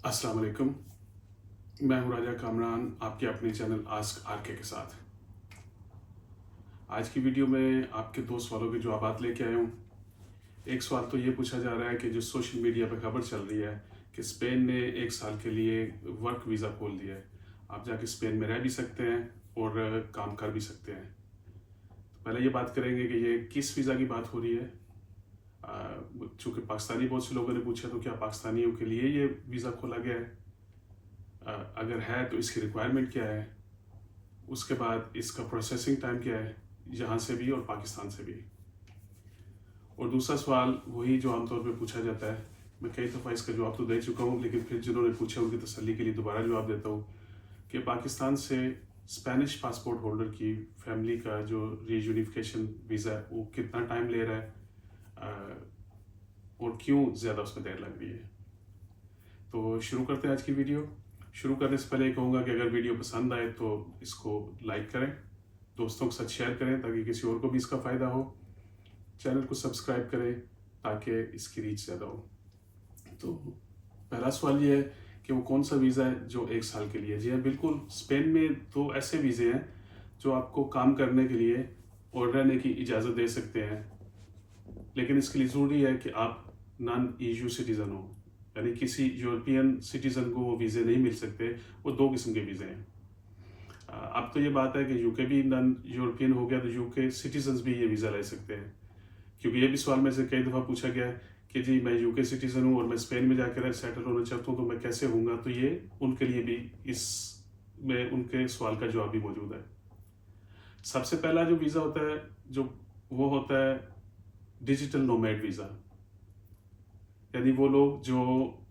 अस्सलाम वालेकुम। मैं हूं राजा कामरान, आपके अपने चैनल आस्क आरके के साथ। आज की वीडियो में आपके दो सवालों के जवाब लेके आया हूं। एक सवाल तो ये पूछा जा रहा है कि जो सोशल मीडिया पर खबर चल रही है कि स्पेन ने 1 साल के लिए वर्क वीज़ा खोल दिया है। आप जाके स्पेन में रह भी सकते हैं और काम कर भी सकते हैं। तो पहले ये बात करेंगे कि ये किस वीज़ा की बात हो रही है। चूँकि पाकिस्तानी बहुत से लोगों ने पूछा, तो क्या पाकिस्तानियों के लिए ये वीज़ा खोला गया है? अगर है तो इसकी रिक्वायरमेंट क्या है? उसके बाद इसका प्रोसेसिंग टाइम क्या है, यहाँ से भी और पाकिस्तान से भी। और दूसरा सवाल वही जो आमतौर पे पूछा जाता है, मैं कई दफ़ा इसका जवाब तो दे चुका हूँ, लेकिन फिर जिन्होंने पूछा उनकी तसल्ली के लिए दोबारा जवाब देता हूँ कि पाकिस्तान से स्पेनिश पासपोर्ट होल्डर की फैमिली का जो रीयूनिफिकेशन वीज़ा है वो कितना टाइम ले रहा है, और क्यों ज़्यादा उसमें देर लग रही है। तो शुरू करते हैं आज की वीडियो। शुरू करने से पहले कहूँगा कि अगर वीडियो पसंद आए तो इसको लाइक करें, दोस्तों के साथ शेयर करें ताकि किसी और को भी इसका फ़ायदा हो। चैनल को सब्सक्राइब करें ताकि इसकी रीच ज़्यादा हो। तो पहला सवाल ये है कि वो कौन सा वीज़ा है जो 1 साल के लिए। जी हाँ, बिल्कुल। स्पेन में तो ऐसे वीज़े हैं जो आपको काम करने के लिए और रहने की इजाज़त दे सकते हैं, लेकिन इसके लिए ज़रूरी है कि आप नॉन ईयू सिटीज़न हो, यानी किसी यूरोपियन सिटीज़न को वो वीज़े नहीं मिल सकते। वो 2 किस्म के वीज़े हैं। अब तो ये बात है कि यूके भी नॉन यूरोपियन हो गया, तो यूके सिटीजन्स भी ये वीज़ा ले सकते हैं। क्योंकि ये भी सवाल में से कई दफ़ा पूछा गया है कि जी मैं यूके सिटीज़न हूँ और मैं स्पेन में जाकर सेटल होना चाहता हूँ, तो मैं कैसे होऊंगा। तो ये उनके लिए भी इस में उनके सवाल का जवाब भी मौजूद है। सबसे पहला जो वीज़ा होता है वो होता है डिजिटल नोमैड वीज़ा। यानी वो लोग जो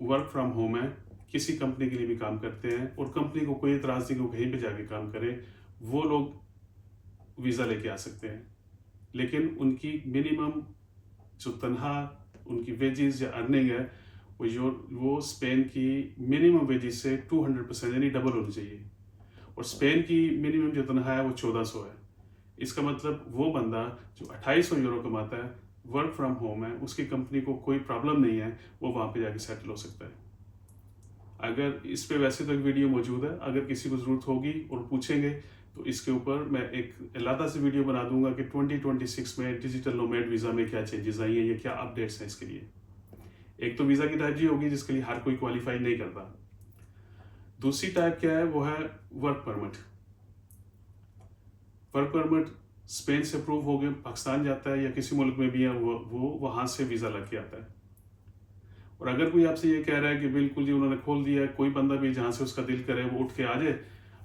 वर्क फ्रॉम होम है, किसी कंपनी के लिए भी काम करते हैं और कंपनी को कोई एतराज़ नहीं, को कहीं पे जाके काम करें, वो लोग वीज़ा लेके आ सकते हैं। लेकिन उनकी मिनिमम जो तनख्वाह, उनकी वेजेस या अर्निंग है, वो स्पेन की मिनिमम वेजेस से 200% यानी डबल होनी चाहिए। और स्पेन की मिनिमम जो तनख्वाह है वो 1400 है। इसका मतलब वो बंदा जो 2800 यूरो कमाता है, वर्क फ्रॉम होम है, उसकी कंपनी को कोई प्रॉब्लम नहीं है, वो वहाँ पे जाके सेटल हो सकता है। अगर इस पे वैसे तो एक वीडियो मौजूद है, अगर किसी को ज़रूरत होगी और पूछेंगे तो इसके ऊपर मैं एक अलग से वीडियो बना दूंगा कि 2026 में डिजिटल नोमैड वीज़ा में क्या चेंजेस आई हैं, ये क्या अपडेट्स हैं इसके लिए। एक तो वीज़ा की टाइप जी होगी जिसके लिए हर कोई क्वालिफाई नहीं करता। दूसरी टाइप क्या है, वो है work permit. Work permit Spain से अप्रूव हो गए, पाकिस्तान जाता है या किसी मुल्क में भी है, वो वहाँ से वीज़ा लग के आता है। और अगर कोई आपसे ये कह रहा है कि बिल्कुल जी उन्होंने खोल दिया है, कोई बंदा भी जहाँ से उसका दिल करे वो उठ के आ जाए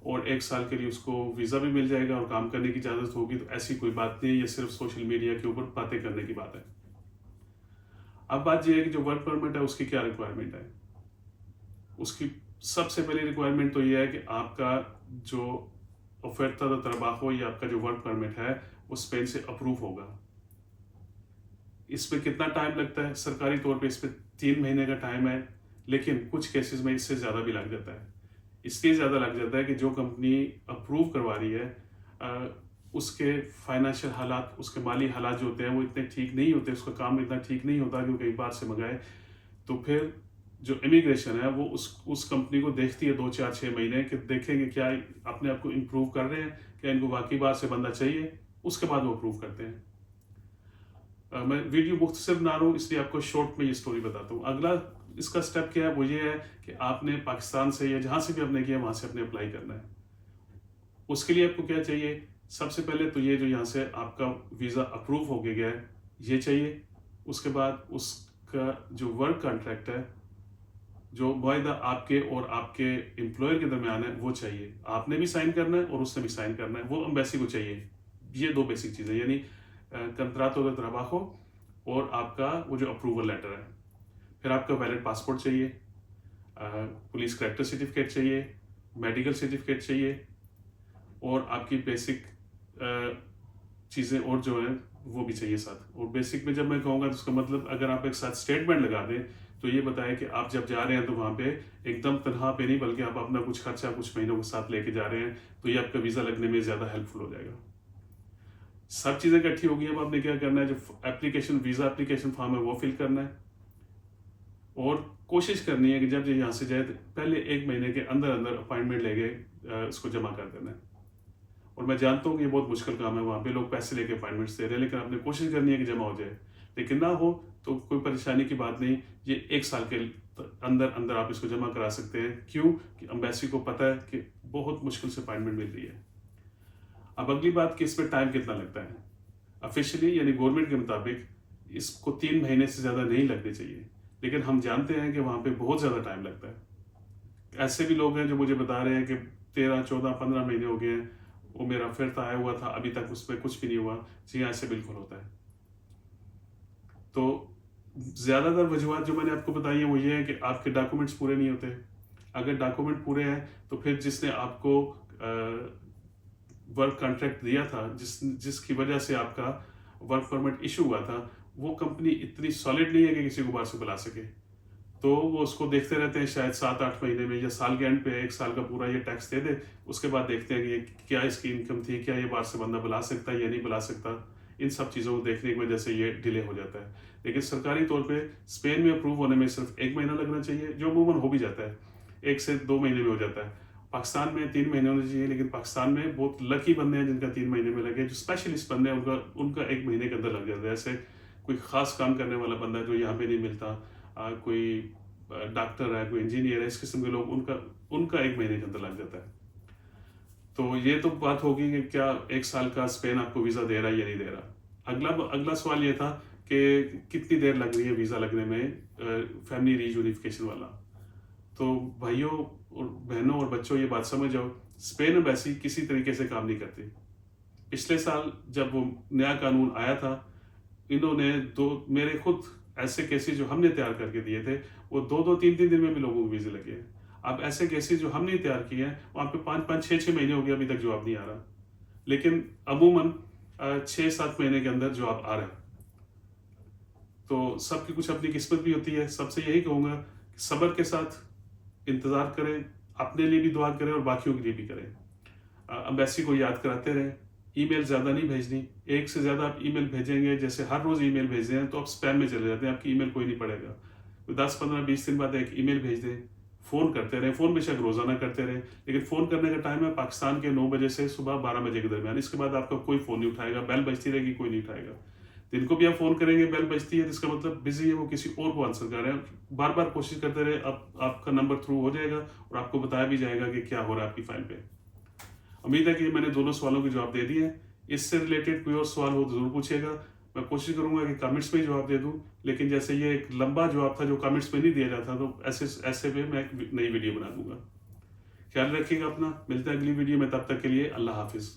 और 1 साल के लिए उसको वीज़ा भी मिल जाएगा और काम करने की इजाज़त होगी, तो ऐसी कोई बात नहीं है। ये सिर्फ सोशल मीडिया के ऊपर बातें करने की बात है। अब बात यह है कि जो वर्क परमिट है उसकी क्या रिक्वायरमेंट है। उसकी सबसे पहली रिक्वायरमेंट तो यह है कि आपका जो ऑफर्ता द ट्रबाको या आपका जो वर्क परमिट है वो स्पेन से अप्रूव होगा। इसमें कितना टाइम लगता है? सरकारी तौर पे इस पर 3 महीने का टाइम है, लेकिन कुछ केसेस में इससे ज़्यादा भी लग जाता है। इसलिए ज़्यादा लग जाता है कि जो कंपनी अप्रूव करवा रही है उसके फाइनेंशियल हालात, उसके माली हालात जो होते हैं वो इतने ठीक नहीं होते, उसका काम इतना ठीक नहीं होता कि वो कहीं बाहर से मंगाए। तो फिर जो इमिग्रेशन है वो उस कंपनी को देखती है 2 4 6 महीने कि देखेंगे क्या अपने आप को इम्प्रूव कर रहे हैं, क्या इनको वाकई बाहर से बंदा चाहिए, उसके बाद वो अप्रूव करते हैं। मैं वीडियो मुख्तसर बना रहा हूँ इसलिए आपको शॉर्ट में ये स्टोरी बताता हूँ। अगला इसका स्टेप क्या है, वो ये है कि आपने पाकिस्तान से या जहाँ से भी आपने किया वहाँ से अपने अप्लाई करना है। उसके लिए आपको क्या चाहिए? सबसे पहले तो ये जो यहाँ से आपका वीज़ा अप्रूव हो गया है ये चाहिए। उसके बाद उसका जो वर्क कॉन्ट्रैक्ट है, जो मुआहदा आपके और आपके एम्प्लॉयर के दरमियान है, वो चाहिए। आपने भी साइन करना है और उसने भी साइन करना है, वो एम्बेसी को चाहिए। ये 2 बेसिक चीज़ें, यानी कंत्रातो de trabajo और आपका वो जो अप्रूवल लेटर है। फिर आपका वैलिड पासपोर्ट चाहिए, पुलिस करैक्टर सर्टिफिकेट चाहिए, मेडिकल सर्टिफिकेट चाहिए और आपकी बेसिक चीज़ें और जो है वो भी चाहिए साथ। और बेसिक में जब मैं कहूँगा तो उसका मतलब अगर आप एक साथ स्टेटमेंट लगा दें तो ये बताए कि आप जब जा रहे हैं तो वहाँ पे एकदम तनख्वाह पे नहीं, बल्कि आप अपना कुछ खर्चा कुछ महीनों के साथ लेके जा रहे हैं, तो ये आपका वीज़ा लगने में ज़्यादा हेल्पफुल हो जाएगा। सब चीज़ें इकट्ठी होगी। अब आपने क्या करना है, जो एप्लीकेशन वीज़ा एप्लीकेशन फॉर्म है वो फिल करना है और कोशिश करनी है कि जब ये यहाँ से जाए तो पहले 1 महीने के अंदर अंदर अपॉइंटमेंट लेके इसको जमा कर देना है। और मैं जानता हूँ कि ये बहुत मुश्किल काम है, वहाँ पे लोग पैसे लेके अपॉइंटमेंट्स दे रहे हैं, लेकिन आपने कोशिश करनी है कि जमा हो जाए। लेकिन ना हो तो कोई परेशानी की बात नहीं, ये 1 साल के अंदर अंदर आप इसको जमा करा सकते हैं। क्यों कि एम्बेसी को पता है कि बहुत मुश्किल से अपॉइंटमेंट मिल रही है। अब अगली बात कि इसमें टाइम कितना लगता है। ऑफिशियली यानी गवर्नमेंट के मुताबिक इसको 3 महीने से ज़्यादा नहीं लगने चाहिए, लेकिन हम जानते हैं कि वहाँ पे बहुत ज़्यादा टाइम लगता है। ऐसे भी लोग हैं जो मुझे बता रहे हैं कि 13, 14, 15 महीने हो गए हैं, वो मेरा फिर तो आया हुआ था, अभी तक उसमें कुछ भी नहीं हुआ। जी हाँ, ऐसे बिल्कुल होता है। तो ज़्यादातर वजूहत जो मैंने आपको बताई है वो ये है कि आपके डॉक्यूमेंट्स पूरे नहीं होते। अगर डॉक्यूमेंट पूरे हैं तो फिर जिसने आपको वर्क कॉन्ट्रैक्ट दिया था, जिसकी वजह से आपका वर्क परमिट इशू हुआ था, वो कंपनी इतनी सॉलिड नहीं है कि किसी को बाहर से बुला सके। तो वो उसको देखते रहते हैं, शायद 7-8 महीने में या साल के एंड पे 1 साल का पूरा ये टैक्स दे दे। उसके बाद देखते हैं कि ये क्या इसकी इनकम थी, क्या ये बाहर से बंदा बुला सकता है या नहीं बुला सकता। इन सब चीज़ों को देखने की वजह से ये डिले हो जाता है। लेकिन सरकारी तौर पे स्पेन में अप्रूव होने में सिर्फ 1 महीना लगना चाहिए, जो अमूमन हो भी जाता है। 1 से 2 महीने में हो जाता है। पाकिस्तान में 3 महीने होने चाहिए, लेकिन पाकिस्तान में बहुत लकी बंदे हैं जिनका 3 महीने में लगे। जो स्पेशलिस्ट बंदे हैं उनका 1 महीने के अंदर लग जाता है। ऐसे कोई खास काम करने वाला बंदा जो यहाँ पे नहीं मिलता, कोई डॉक्टर है, कोई इंजीनियर है, इस किस्म के लोग, उनका 1 महीने के अंदर लग जाता है। तो ये तो बात होगी कि क्या 1 साल का स्पेन आपको वीज़ा दे रहा है या नहीं दे रहा। अगला सवाल ये था कि कितनी देर लग रही है वीज़ा लगने में, फैमिली रीयूनिफिकेशन वाला। तो भाइयों और बहनों और बच्चों, ये बात समझ जाओ, स्पेन एम्बेसी किसी तरीके से काम नहीं करती। पिछले साल जब वो नया कानून आया था, इन्होंने मेरे खुद ऐसे केसेस जो हमने तैयार करके दिए थे, वो 2-2, 3-3 दिन में भी लोगों को वीज़े लगे हैं। अब ऐसे केसेस जो हमने तैयार किए हैं, वहाँ पे 5-5, 6-6 महीने हो गए, अभी तक जवाब नहीं आ रहा। लेकिन अमूमन 6-7 महीने के अंदर जवाब आ रहा है। तो सबकी कुछ अपनी किस्मत भी होती है। सबसे यही कहूँगा कि सब्र के साथ इंतज़ार करें, अपने लिए भी दुआ करें और बाकियों के लिए भी करें। एम्बेसी को याद कराते रहें। ईमेल ज़्यादा नहीं भेजनी। 1 से ज़्यादा आप ईमेल भेजेंगे, जैसे हर रोज़ ईमेल भेज रहे हैं, तो आप स्पैम में चले जाते हैं, आपकी ईमेल कोई नहीं पढ़ेगा। तो 10, 15, 20 दिन बाद एक ईमेल भेज दें। फ़ोन करते रहें, फ़ोन बेशक रोज़ाना करते रहें, लेकिन फ़ोन करने का टाइम है पाकिस्तान के 9 बजे से सुबह 12 बजे के दरमियान। इसके बाद आपका कोई फ़ोन नहीं उठाएगा, बेल बजती रहेगी, कोई नहीं उठाएगा। दिन को भी आप फ़ोन करेंगे, बेल बजती है, तो इसका मतलब बिजी है, वो किसी और को आंसर कर रहे हैं। बार बार कोशिश करते रहे, आपका नंबर थ्रू हो जाएगा और आपको बताया भी जाएगा कि क्या हो रहा है आपकी फाइल पे। उम्मीद है कि मैंने दोनों सवालों के जवाब दे दिए हैं। इससे रिलेटेड कोई और सवाल हो तो जरूर पूछेगा। मैं कोशिश करूंगा कि कमेंट्स में जवाब दे दूं, लेकिन जैसे ये एक लंबा जवाब था जो कमेंट्स में नहीं दिया जाता, तो ऐसे में मैं एक नई वीडियो बना दूंगा। ख्याल रखिएगा अपना, मिलते हैं अगली वीडियो में, तब तक के लिए अल्लाह हाफिज़।